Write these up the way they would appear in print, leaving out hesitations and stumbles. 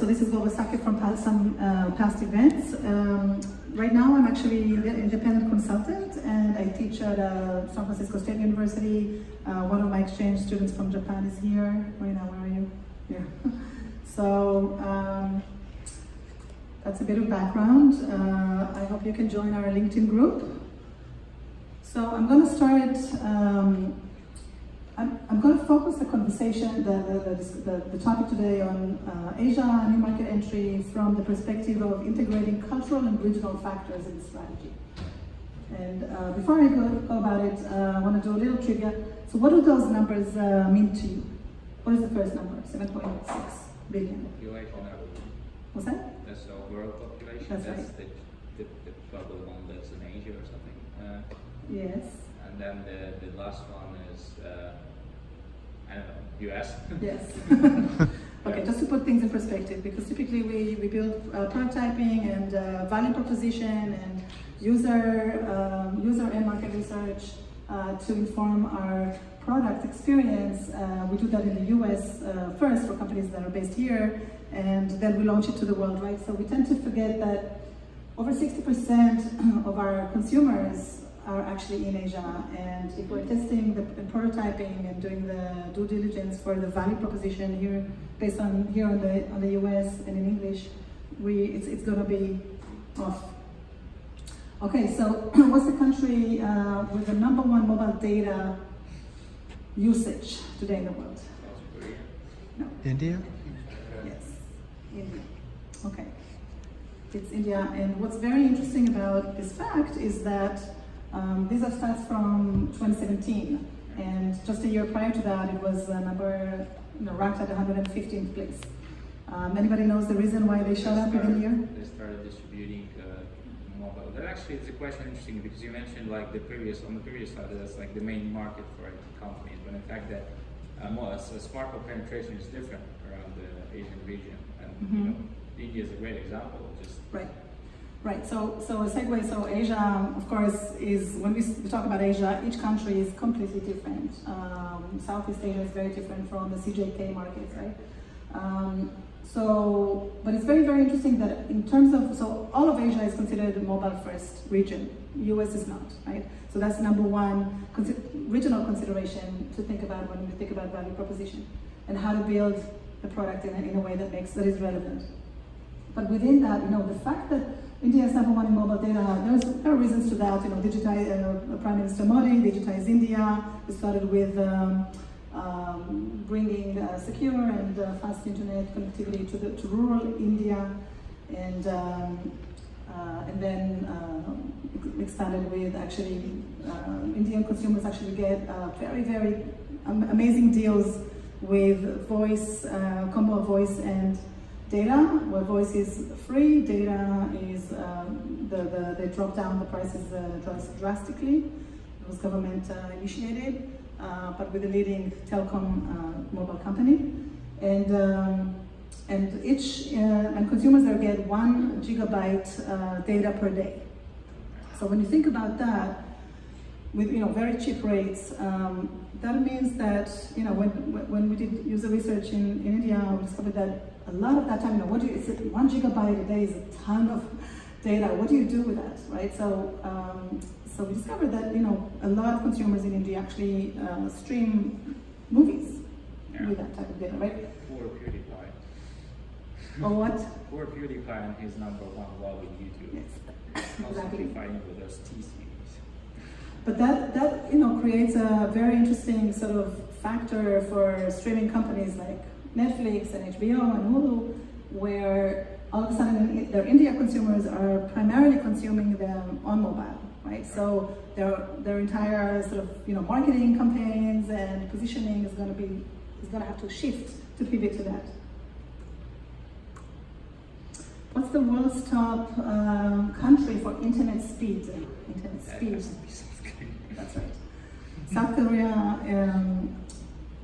so this is Gobosake from some past events. Right now I'm actually an independent consultant and I teach at San Francisco State University. One of my exchange students from Japan is here. Marina, where are you? Yeah. So that's a bit of background. I hope you can join our LinkedIn group. So I'm going to start, I'm going to focus the conversation, the topic today on Asia, new market entry from the perspective of integrating cultural and regional factors in strategy. And before I go about it, I want to do a little trivia. So what do those numbers mean to you? What is the first number? 7.6 billion. Population. What's that? That's the world population. That's right. the probably one that's in Asia or something. Yes. And then the last one is, I don't know, US? Yes. Okay, just to put things in perspective, because typically we build prototyping and value proposition and user and market research to inform our product experience. We do that in the US first for companies that are based here, and then we launch it to the world, right? So we tend to forget that over 60% of our consumers are actually in Asia, and if we're testing and prototyping and doing the due diligence for the value proposition here, based on here on the US and in English, it's going to be off. Okay, so what's the country with the #1 mobile data usage today in the world? No. India? Yes, India. Okay, it's India, and what's very interesting about this fact is that these are stats from 2017, and just a year prior to that, it was ranked at 115th place. Anybody knows the reason why they showed up within a year? They started distributing mobile. That actually is a question interesting because you mentioned like on the previous slide that's like the main market for companies, but in fact that smartphone penetration is different around the Asian region, and you know, India is a great example. Just right. Right, so a segue, so Asia, of course, is, when we talk about Asia, each country is completely different. Southeast Asia is very different from the CJK markets, right? But it's very, very interesting that in terms of, so all of Asia is considered a mobile first region. US is not, right? So that's #1 regional consideration to think about when we think about value proposition and how to build the product in a way that is relevant. But within that, you know, the fact that India is #1 in mobile data, there are reasons to that. You know, Prime Minister Modi digitized India. We started with bringing secure and fast internet connectivity to rural India, and then expanded with actually Indian consumers actually get very, very amazing deals with voice, combo of voice and data, where voice is free, data is, they drop down the prices drastically. It was government initiated, but with a leading telecom mobile company. And consumers there get 1 gigabyte data per day. So when you think about that, with very cheap rates, that means that when we did user research in India, we discovered that a lot of that time, 1 gigabyte a day is a ton of data. What do you do with that, right? So we discovered that a lot of consumers in India actually stream movies with that type of data, right? Poor PewDiePie. Or what? Poor PewDiePie and his #1 love with YouTube. Yes, exactly. Fighting with those T-series. But that creates a very interesting sort of factor for streaming companies like Netflix and HBO and Hulu, where all of a sudden their India consumers are primarily consuming them on mobile, right? So their entire sort of marketing campaigns and positioning is going to have to shift to pivot to that. What's the world's top country for internet speed? Internet speed. That's right. South Korea.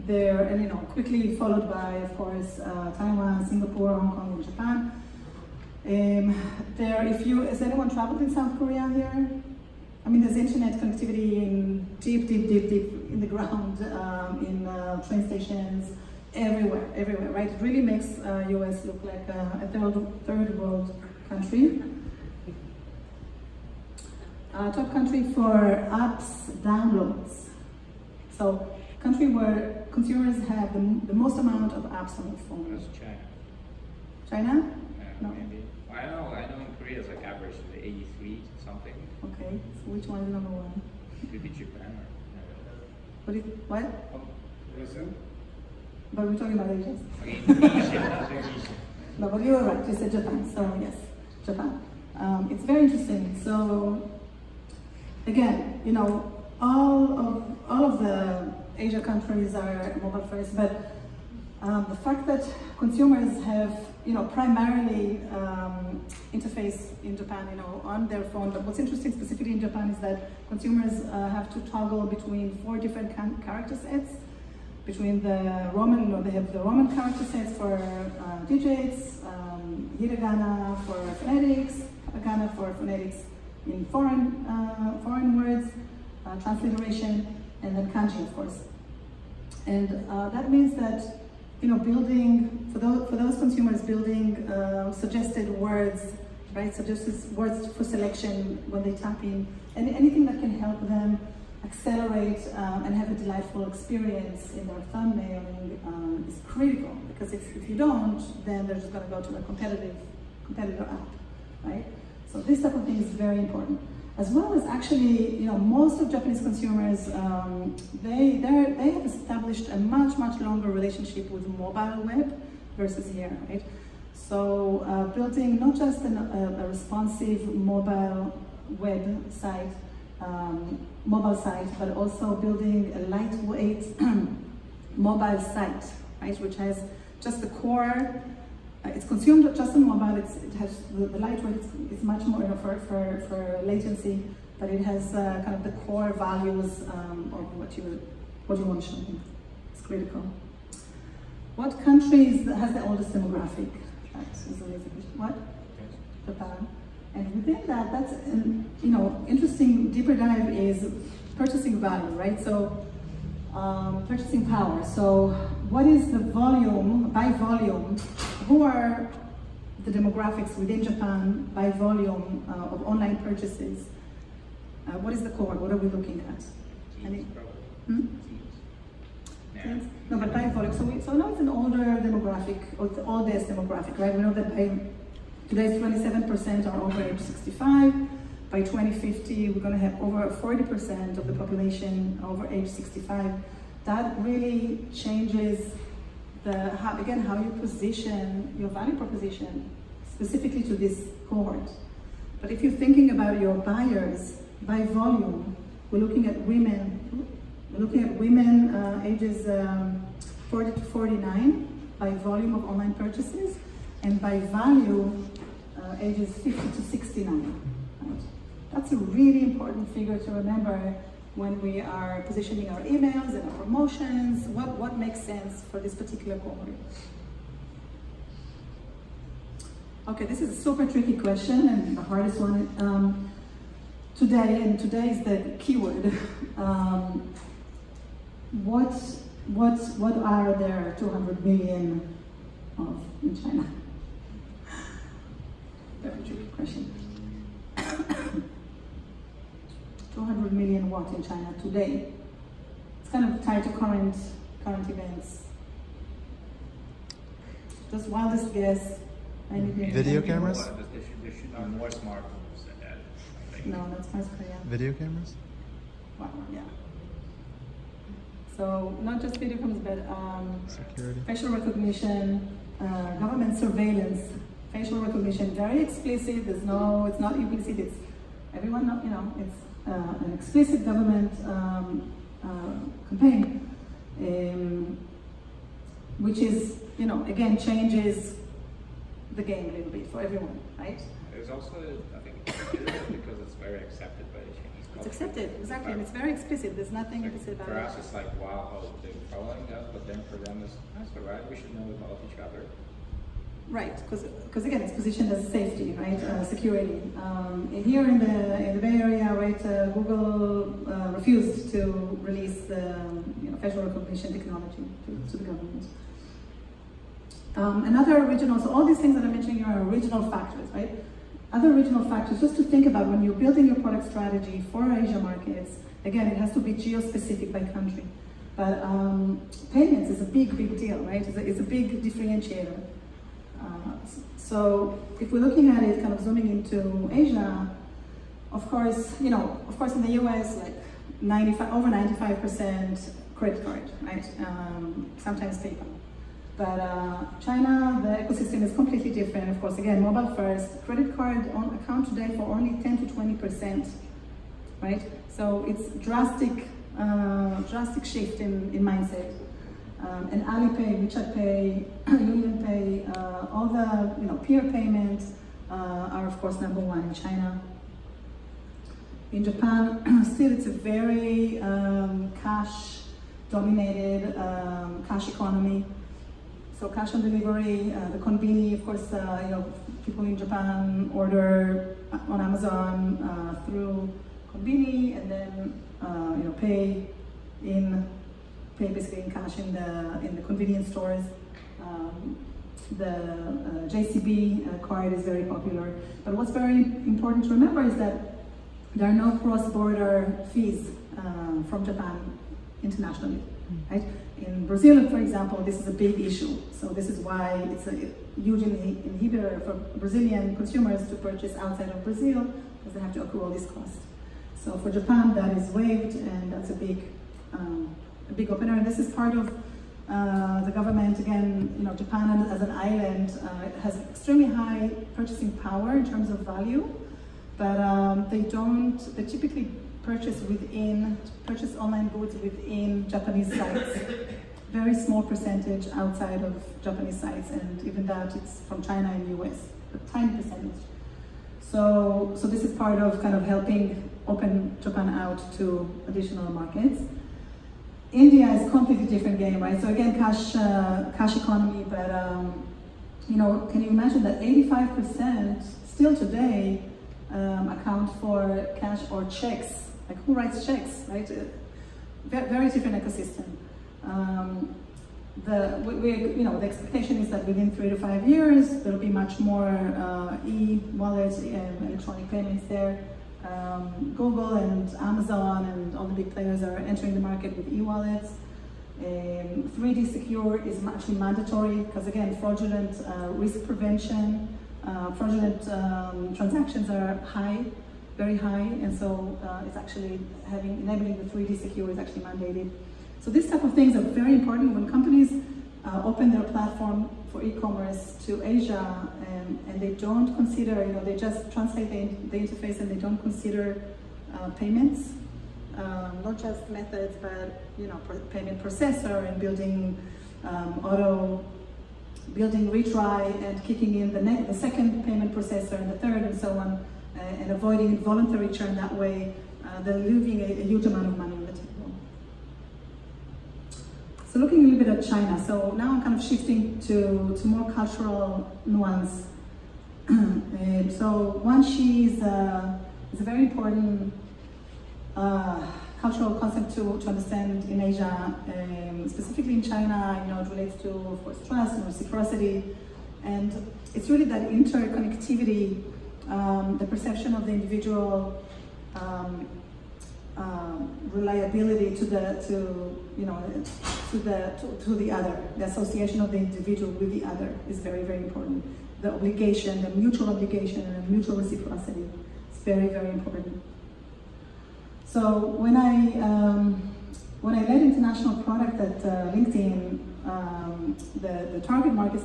There, and quickly followed by, of course, Taiwan, Singapore, Hong Kong, and Japan. Has anyone traveled in South Korea here? I mean, there's internet connectivity in deep in the ground, in train stations, everywhere, right? It really makes US look like a third world country. Top country for apps downloads. So, country where consumers have the most amount of apps on their phone. That's China. China? No. Maybe. I know in Korea it's like average 83 something. Okay, so which one is number one? Maybe Japan or What? Brazil? But we're talking about Asia. Okay, Indonesia. No, but you were right, you said Japan, so yes, Japan. It's very interesting. So, again, you know, all of the Asia countries are mobile first, but the fact that consumers have, you know, primarily interface in Japan, you know, on their phone. But what's interesting specifically in Japan is that consumers have to toggle between 4 different character sets. Between the Roman, they have the Roman character sets for digits, hiragana for phonetics, katakana for phonetics in foreign words, transliteration, and then kanji, of course. And that means that, you know, building for those consumers, building suggested words, right? Suggested words for selection when they tap in, and anything that can help them accelerate and have a delightful experience in their thumbnailing is critical, because if you don't, then they're just going to go to a competitor app, right? So this type of thing is very important, as well as actually, you know, most of Japanese consumers they have established a much longer relationship with mobile web versus here, right? So building not just a responsive mobile website. Mobile site, but also building a lightweight mobile site, right, which has just the core. It's consumed just on mobile. It has the lightweight. It's much more, you know, for latency, but it has kind of the core values of what you want to show. It's critical. What countries has the oldest demographic? That is a lazy question. What? Japan. And within that, that's an, you know, interesting deeper dive is purchasing value, right? So purchasing power. So what is the volume, by volume, who are the demographics within Japan by volume of online purchases? What is the core? What are we looking at? Teens? No, but by volume. So now it's an older demographic, or the oldest demographic, right? We know that today 27% are over age 65. By 2050, we're going to have over 40% of the population over age 65. That really changes how you position your value proposition specifically to this cohort. But if you're thinking about your buyers by volume, we're looking at women. We're looking at women ages 40 to 49 by volume of online purchases, and by value ages 50 to 69. Right? That's a really important figure to remember when we are positioning our emails and our promotions. What makes sense for this particular cohort? Okay, this is a super tricky question and the hardest one today is the keyword. What are there 200 million of in China? Very tricky question. 200 million what in China today? It's kind of tied to current events. Just wildest guess. Video cameras? There should be more smartphones than that. Like, no, that's North Korea. Video cameras? Wow, yeah. So not just video cameras, but Security. facial recognition, government surveillance, facial recognition, very explicit. It's not implicit. It's everyone, you know, it's an explicit government campaign, which is, you know, again changes the game a little bit for everyone, right? There's also, I think, because it's very accepted by the Chinese culture. It's accepted, exactly, and it's very explicit. There's nothing implicit about For it. us, it's like, wow, how they're following us, but then for them, it's that's all right. We should know about each other. Right, because again, it's positioned as safety, right? Security. Here in the Bay Area, right? Google refused to release the facial recognition technology to the government. Another regional, so all these things that I'm mentioning are regional factors, right? Other regional factors, just to think about when you're building your product strategy for Asia markets, again, it has to be geo-specific by country. But payments is a big, big deal, right? It's a big differentiator. So if we're looking at it, kind of zooming into Asia, of course, in the US, like over 95% credit card, right? Sometimes PayPal. But China, the ecosystem is completely different. Of course, again, mobile first. Credit card account today for only 10 to 20%, right? So it's drastic shift in mindset. And Alipay, WeChat Pay, Union Pay, all the peer payments are of course number one in China. In Japan, still it's a very cash-dominated cash economy. So cash on delivery, the konbini, of course, people in Japan order on Amazon through konbini, and then pay basically in cash in the convenience stores. The JCB card is very popular. But what's very important to remember is that there are no cross-border fees from Japan internationally, right? In Brazil, for example, this is a big issue. So this is why it's a huge inhibitor for Brazilian consumers to purchase outside of Brazil, because they have to accrue all these costs. So for Japan, that is waived, and that's a big opener. And this is part of the government. Again, Japan as an island has extremely high purchasing power in terms of value, but they typically purchase online goods within Japanese sites. Very small percentage outside of Japanese sites, and even that it's from China and US, a tiny percentage. So this is part of kind of helping open Japan out to additional markets. India is a completely different game, right? So again, cash economy, but can you imagine that 85% still today account for cash or checks? Like, who writes checks, right? Very different ecosystem. The expectation is that within 3 to 5 years, there'll be much more e-wallets and electronic payments there. Google and Amazon and all the big players are entering the market with e-wallets. 3D Secure is actually mandatory because, again, fraudulent risk prevention, fraudulent transactions are high, very high, and so it's actually enabling the 3D Secure is actually mandated. So these type of things are very important when companies open their platform for e-commerce to Asia, and they don't consider, they just translate the interface and they don't consider payments, not just methods, but payment processor and building building retry and kicking in the second payment processor and the third and so on, and avoiding voluntary churn that way, they're leaving a huge amount of money on the table. So looking a little bit at China, so now I'm kind of shifting to more cultural nuance. So Guanxi is a very important cultural concept to understand in Asia, specifically in China. It relates to, of course, trust and reciprocity, and it's really that interconnectivity, the perception of the individual, reliability to the other. The association of the individual with the other is very, very important. The obligation, the mutual obligation, and the mutual reciprocity is very, very important. So when I led international product at LinkedIn, the target markets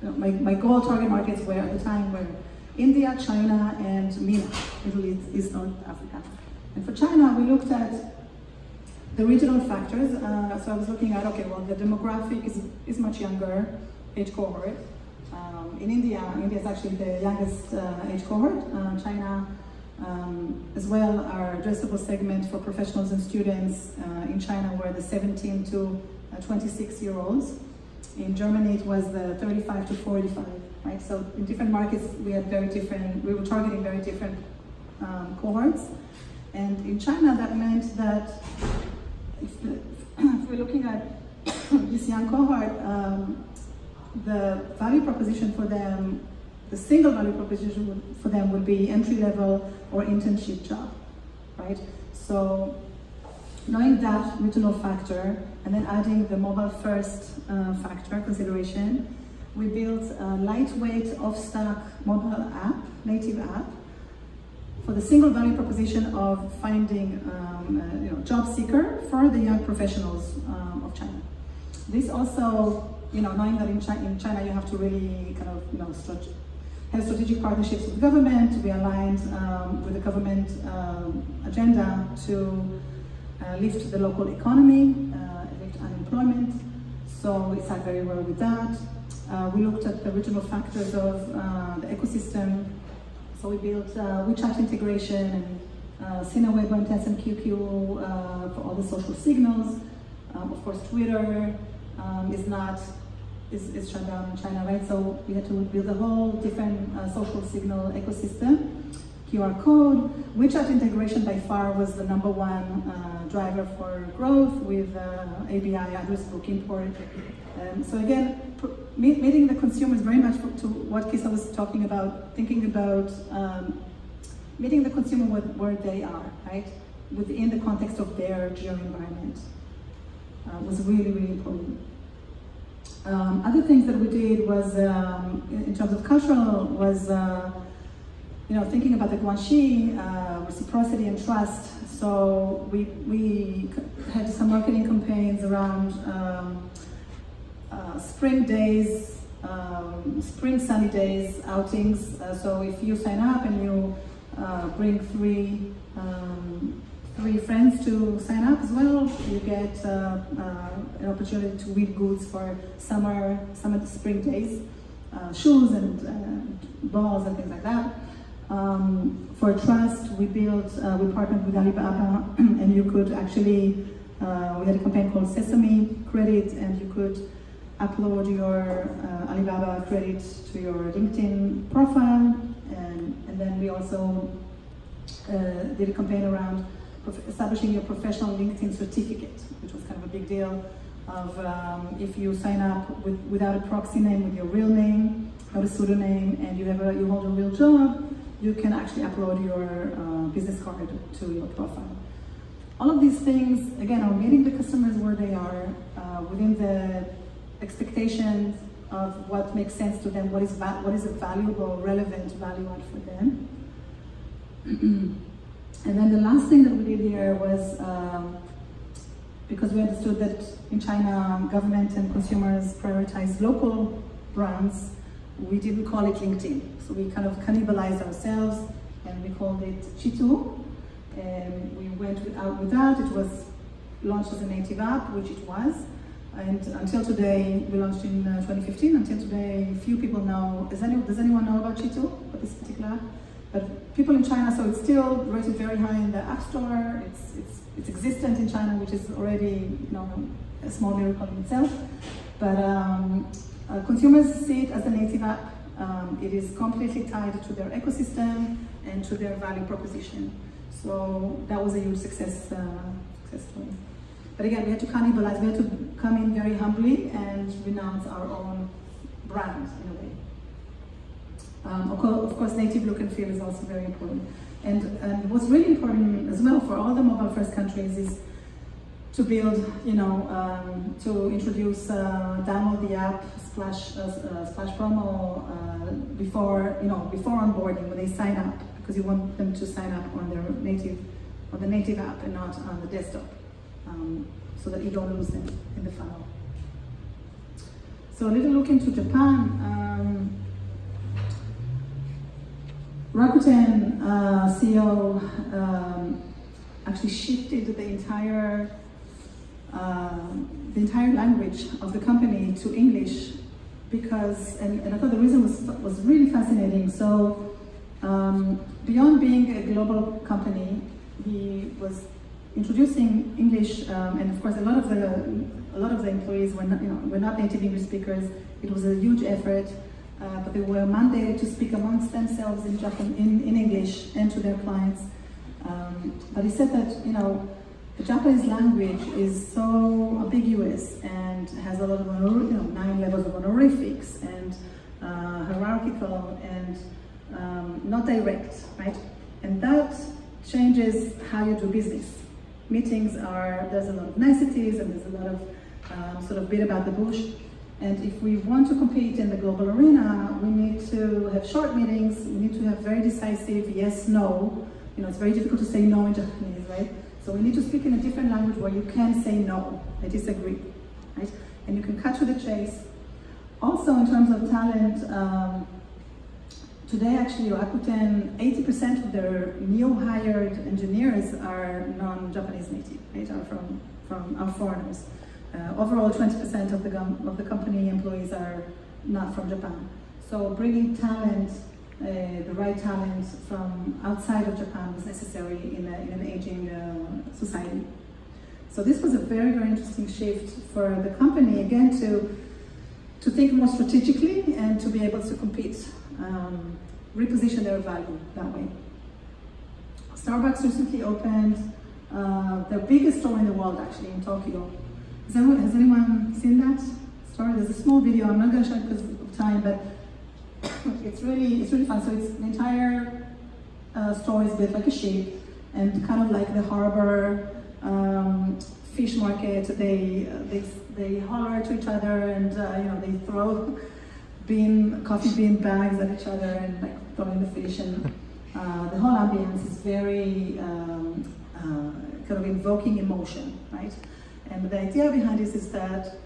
my goal target markets were at the time were India, China, and MENA, Middle East, North Africa. And for China, we looked at the regional factors. So I was looking at, the demographic is much younger age cohort. In India is actually the youngest age cohort. China as well, our addressable segment for professionals and students in China were the 17 to 26-year-olds. In Germany, it was the 35 to 45, right? So in different markets, we were targeting very different cohorts. And in China, that meant that if we're looking at this young cohort, the value proposition for them, the single value proposition for them would be entry level or internship job, right? So knowing that regional factor and then adding the mobile first factor consideration, we built a lightweight off-stack mobile app, native app, for the single value proposition of finding job seeker for the young professionals of China. This also, knowing that in China you have to really kind of have strategic partnerships with the government to be aligned with the government agenda to lift the local economy, lift unemployment. So we sat very well with that. We looked at the regional factors of the ecosystem. So we built WeChat integration and Sina Weibo and Tencent QQ for all the social signals. Of course, Twitter is shut down in China, right? So we had to build a whole different social signal ecosystem. QR code. WeChat integration by far was the number one driver for growth with ABI, address book import. So again, meeting the consumers very much to what Kisa was talking about, thinking about meeting the consumer where they are, right? Within the context of their geo-environment was really, really important. Other things that we did was, in terms of cultural, was thinking about the Guanxi, reciprocity and trust. So we had some marketing campaigns around spring days, spring sunny days outings. So if you sign up and you bring three friends to sign up as well, you get an opportunity to win goods for summer spring days, shoes and balls and things like that. For trust, we partnered with Alibaba, and you could actually, we had a campaign called Sesame Credit, and you could upload your Alibaba credit to your LinkedIn profile, and then we also did a campaign around establishing your professional LinkedIn certificate, which was kind of a big deal. Of if you sign up without a proxy name, with your real name, not a pseudonym, and you hold a real job, you can actually upload your business card to your profile. All of these things, again, are meeting the customers where they are, within the expectations of what makes sense to them, what is a valuable, relevant value add for them. And then the last thing that we did here was, because we understood that in China, government and consumers prioritize local brands, we didn't call it LinkedIn. So we kind of cannibalized ourselves and we called it Chitu. And we went out with that. It was launched as a native app, which it was. And until today, we launched in 2015. Until today, few people know. Does anyone know about Chitu, what this particular app? But people in China, so it's still rated very high in the App Store. It's existent in China, which is already a small miracle in itself. But consumers see it as a native app. It is completely tied to their ecosystem and to their value proposition. So that was a huge success story. But again, we had to cannibalize. We had to come in very humbly and renounce our own brand in a way. Of course, native look and feel is also very important. And what's really important as well for all the mobile first countries is to build, to introduce, download the app, splash promo before onboarding when they sign up, because you want them to sign up on the native app and not on the desktop, so that you don't lose them in the funnel. So a little look into Japan. Rakuten CEO actually shifted the entire language of the company to English because, and I thought the reason was really fascinating. So beyond being a global company, he was introducing English, and of course a lot of the employees were not native English speakers. It was a huge effort. But they were mandated to speak amongst themselves in English and to their clients. But he said that the Japanese language is so ambiguous and has a lot of 9 levels of honorifics and hierarchical and not direct, right? And that changes how you do business. Meetings there's a lot of niceties and there's a lot of sort of beat about the bush. And if we want to compete in the global arena, we need to have short meetings, we need to have very decisive yes, no. It's very difficult to say no in Japanese, right? So we need to speak in a different language where you can say no, I disagree, right? And you can cut to the chase. Also in terms of talent, today actually Rakuten, 80% of their new hired engineers are non-Japanese native, right? Are foreigners. Overall 20% of the company employees are not from Japan. So bringing talent, the right talent from outside of Japan was necessary in an aging society. So this was a very, very interesting shift for the company, again, to think more strategically and to be able to compete, reposition their value that way. Starbucks recently opened their biggest store in the world, actually, in Tokyo. Has anyone seen that store? There's a small video, I'm not going to show it because of time, but it's really fun. So it's the entire store is built like a ship, and kind of like the harbor fish market. They holler to each other, and they throw coffee bean bags at each other and like throwing the fish. And the whole ambience is very kind of invoking emotion, right? And the idea behind this is that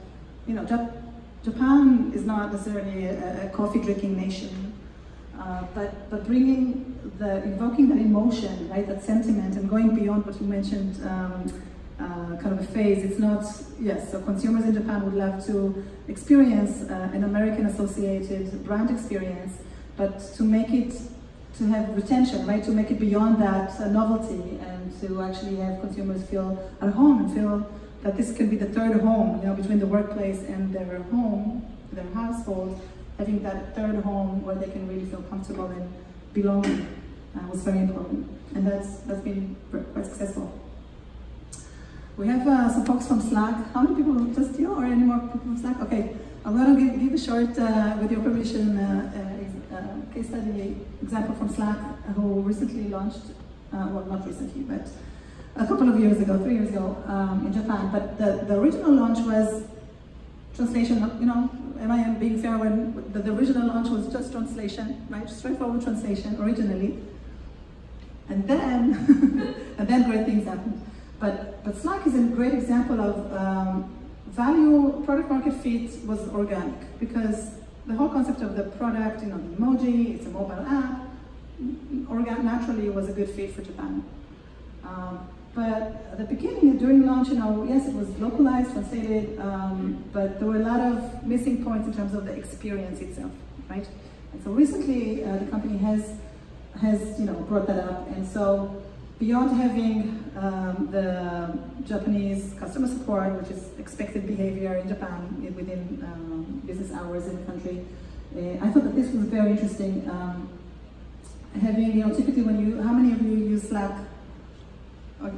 Japan is not necessarily a coffee drinking nation, but invoking that emotion, right, that sentiment, and going beyond what you mentioned, kind of a phase. It's not, yes, so consumers in Japan would love to experience an American associated brand experience, but to have retention, right, to make it beyond that novelty, and to actually have consumers feel at home and feel that this can be the third home, between the workplace and their home, their household, having that third home where they can really feel comfortable and belonging was very important, and that's been quite successful. We have some folks from Slack. How many people? Just you, or any more people from Slack? Okay, I'm going to give a short, with your permission, case study example from Slack, who recently launched, well, not recently, but a couple of years ago, 3 years ago, in Japan. But the original launch was translation. Am I being fair when the original launch was just translation, right? Straightforward translation originally, and then and then great things happened. But Slack is a great example of value product market fit was organic, because the whole concept of the product, the emoji, it's a mobile app, naturally was a good fit for Japan. But at the beginning, during launch, yes, it was localized, translated, but there were a lot of missing points in terms of the experience itself, right? And so recently, the company has brought that up, and so beyond having the Japanese customer support, which is expected behavior in Japan within business hours in the country, I thought that this was very interesting. Having, typically how many of you use Slack?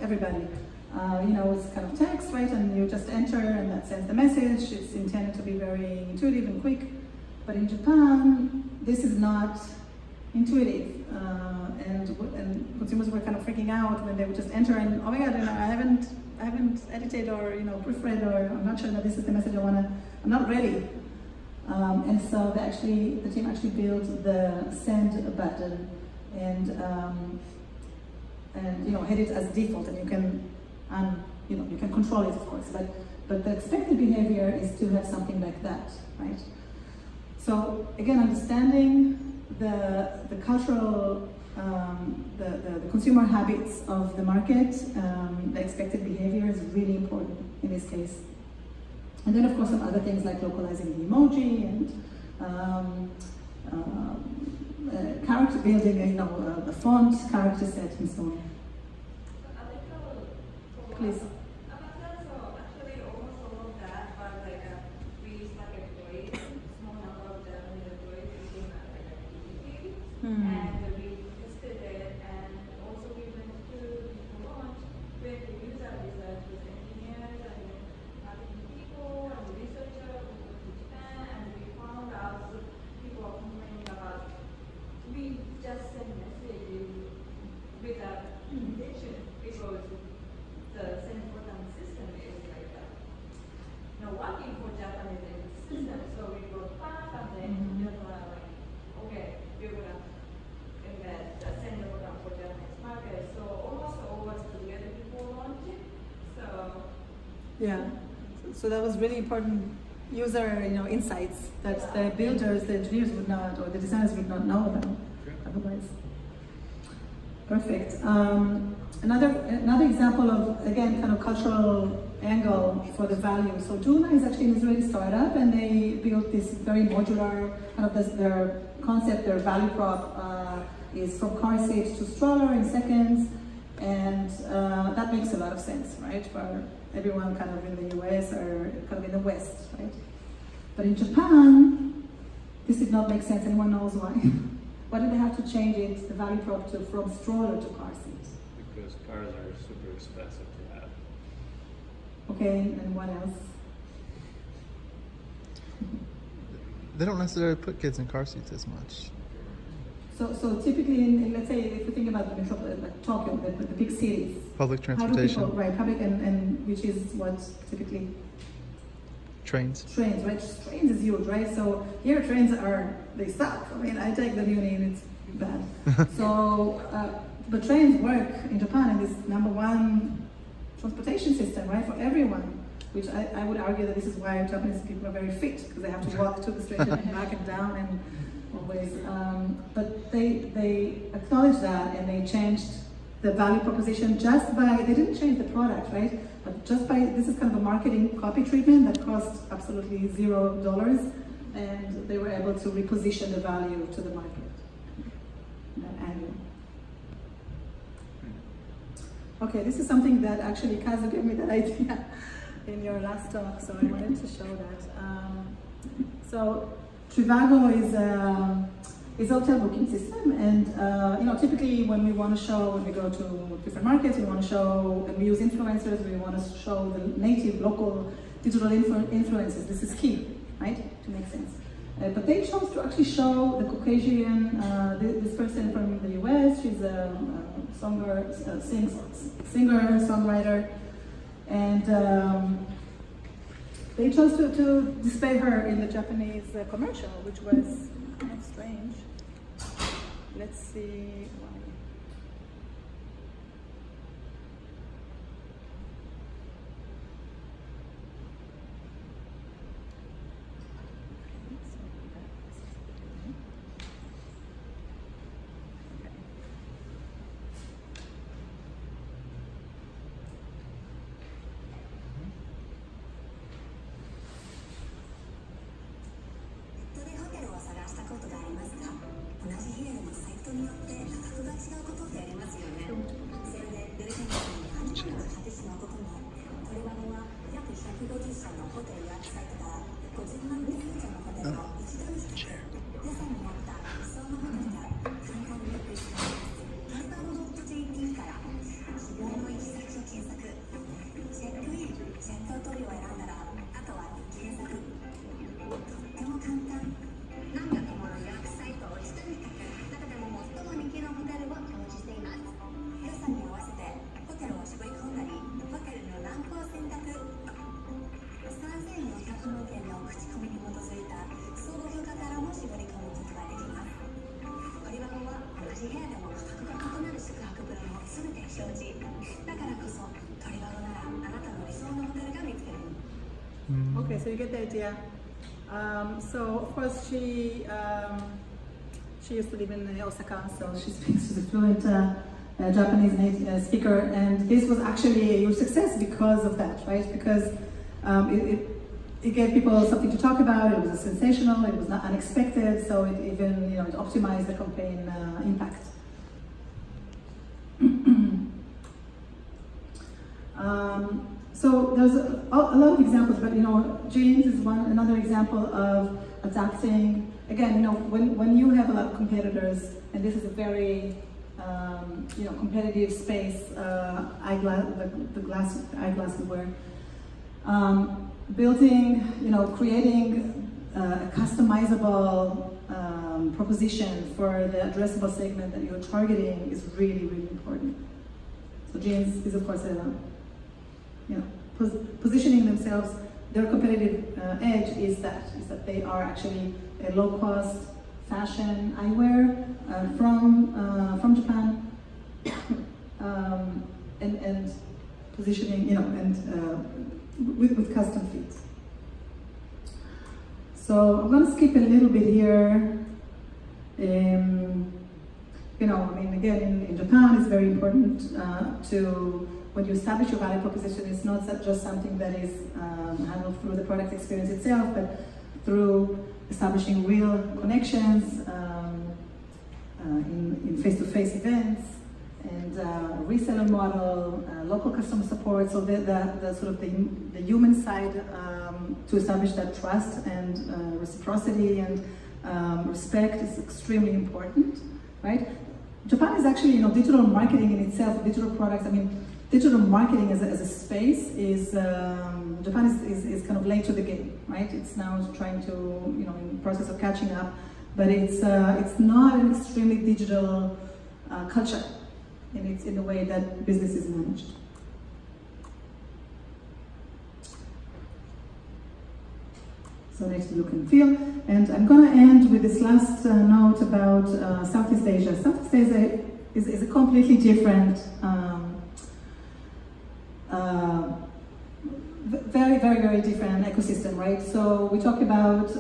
Everybody. It's kind of text, right? And you just enter and that sends the message. It's intended to be very intuitive and quick. But in Japan, this is not intuitive. And consumers were kind of freaking out when they would just enter and, oh my God, I haven't edited or, proofread, or I'm not sure that this is the message I'm not ready. And so the team actually built the send button and had it as default, and you can control it, of course, but the expected behavior is to have something like that, right? So again, understanding the cultural, the consumer habits of the market, the expected behavior is really important in this case. And then of course some other things like localizing the emoji and character building, the font, character set, and so on. Please. Actually, almost all of that, but we Slack employees, small number of Japanese employees using activity, and we tested it, and also we went to launch when the user is Yeah. So that was really important user, insights that the builders, the engineers would not, or the designers would not know about otherwise. Perfect. Another example of, again, kind of cultural angle for the value. So Tuna is actually an Israeli startup, and they built this very modular kind of their concept. Their value prop is from car seat to stroller in seconds, and that makes a lot of sense, right, for everyone kind of in the US or kind of in the West, right? But in Japan, this did not make sense. Anyone knows why? Why did they have to change it, the value prop, from stroller to car seat? Because cars are super expensive to have. Okay, and what else? They don't necessarily put kids in car seats as much. So typically, let's say, if you think about the metropolis, like Tokyo, the big cities. Public How do transportation. people, right, public and which is what typically? Trains. Trains, right? Trains is huge, right? So here trains they suck. I mean, I take the uni and it's bad. So, but trains work in Japan in this #1 transportation system, right? For everyone, which I would argue that this is why Japanese people are very fit, because they have to walk to the station and back and down and always. But they acknowledged that and they changed the value proposition just by, they didn't change the product, right? But just by, this is kind of a marketing copy treatment that cost absolutely $0, and they were able to reposition the value to the market. That angle. Okay, this is something that actually Kazu gave me that idea in your last talk, so I wanted to show that. So Trivago is a hotel booking system, and typically when we want to show, when we go to different markets, we want to show, and we use influencers, we want to show the native, local digital influencers. This is key, right, to make sense. But they chose to actually show the Caucasian, this person from the US. She's a singer, songwriter, and they chose to display her in the Japanese commercial, which was kind of strange. Let's see why. Okay, so you get the idea. So of course she used to live in Osaka, so she's a fluent Japanese native speaker, and this was actually a huge success because of that, right? Because it gave people something to talk about. It was sensational. It was not unexpected. So it even it optimized the campaign impact. So there's a lot of examples, but jeans is another example of adapting. Again, when you have a lot of competitors, and this is a very competitive space, eyeglass we wear. Building, creating a customizable proposition for the addressable segment that you're targeting is really, really important. So jeans is of course positioning themselves. Their competitive edge is that they are actually a low-cost fashion eyewear from Japan, and positioning, and with custom fit. So I'm going to skip a little bit here. You know, I mean, again, in Japan, it's very important to, when you establish your value proposition, it's not just something that is handled through the product experience itself, but through establishing real connections in face-to-face events, and reseller model, local customer support. So the sort of the human side to establish that trust and reciprocity and respect is extremely important, right? Japan is actually, you know, digital marketing in itself, digital products. I mean, digital marketing as a space is Japan is kind of late to the game, right? It's now trying to, you know, in the process of catching up, but it's not an extremely digital culture in the way that business is managed. So next, look and feel. And I'm going to end with this last note about Southeast Asia. Southeast Asia is a completely different, very different ecosystem, right? So we talk about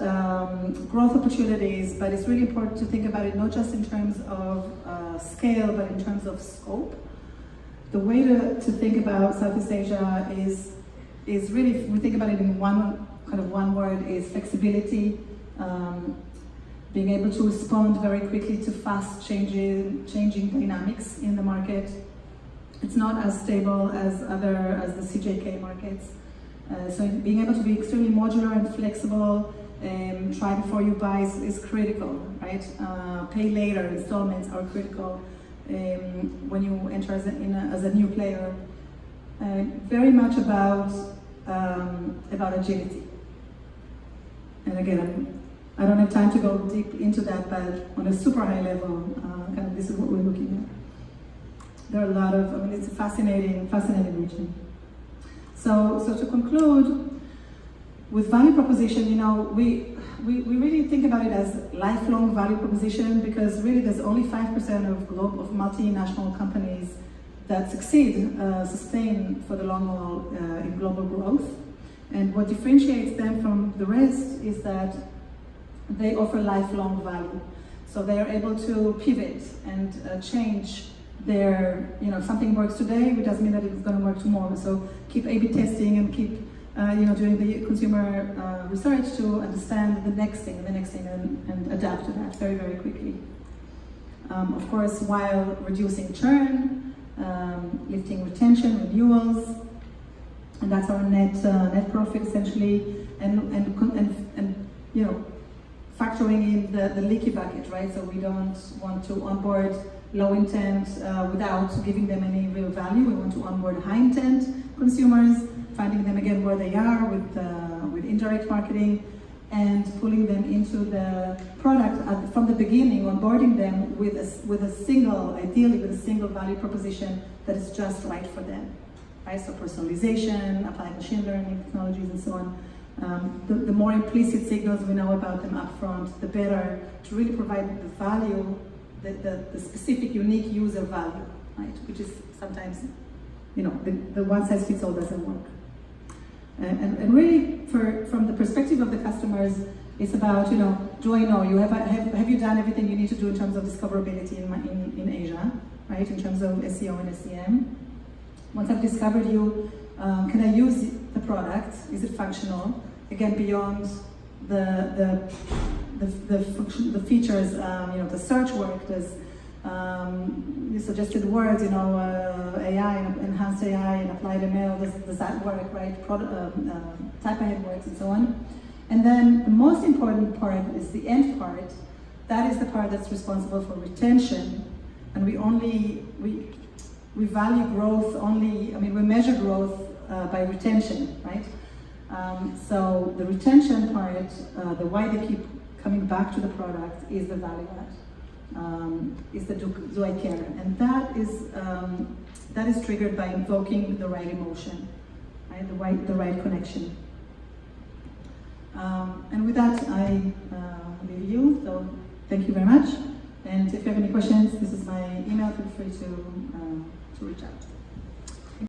growth opportunities, but it's really important to think about it not just in terms of scale, but in terms of scope. The way to think about Southeast Asia is really, if we think about it in one word, is flexibility, being able to respond very quickly to fast changing dynamics in the market. It's not as stable as the CJK markets. So being able to be extremely modular and flexible, try before you buy is critical, right? Pay later installments are critical when you enter as a new player. Very much about agility. And again, I don't have time to go deep into that, but on a super high level, kind of this is what we're looking at. There are a lot of, I mean, it's a fascinating region. So to conclude, with value proposition, you know, we really think about it as lifelong value proposition, because really there's only 5% of multinational companies that succeed, sustain for the long haul in global growth. And what differentiates them from the rest is that they offer lifelong value. So they are able to pivot and change their, you know, if something works today, it doesn't mean that it's going to work tomorrow. So keep A/B testing and keep, you know, doing the consumer research to understand the next thing, and adapt to that very quickly. Of course, while reducing churn, lifting retention, renewals, and that's our net profit essentially, and you know, factoring in the leaky bucket, right? So we don't want to onboard low intent without giving them any real value. We want to onboard high intent consumers, finding them again where they are with indirect marketing, and pulling them into the product from the beginning, onboarding them with a single, ideally with a single value proposition that is just right for them. Right? So personalization, applied machine learning technologies, and so on. The more implicit signals we know about them upfront, the better to really provide the value, the specific, unique user value, right? Which is sometimes, you know, the one size fits all doesn't work. And really, from the perspective of the customers, it's about, you know, do I know you? Have you done everything you need to do in terms of discoverability in Asia, right? In terms of SEO and SEM. Once I've discovered you, can I use the product? Is it functional? Again, beyond the features, you know, the search work, there's you suggested words, you know, AI, enhanced AI, and applied ML, does that work, right? Type ahead works, and so on. And then the most important part is the end part. That is the part that's responsible for retention, and we value growth only, I mean, we measure growth by retention, right? So the retention part, the why they keep coming back to the product, is the value add, is the do I care? And that is triggered by invoking the right emotion, right? The right connection. And with that, I leave you, so thank you very much. And if you have any questions, this is my email, feel free to reach out.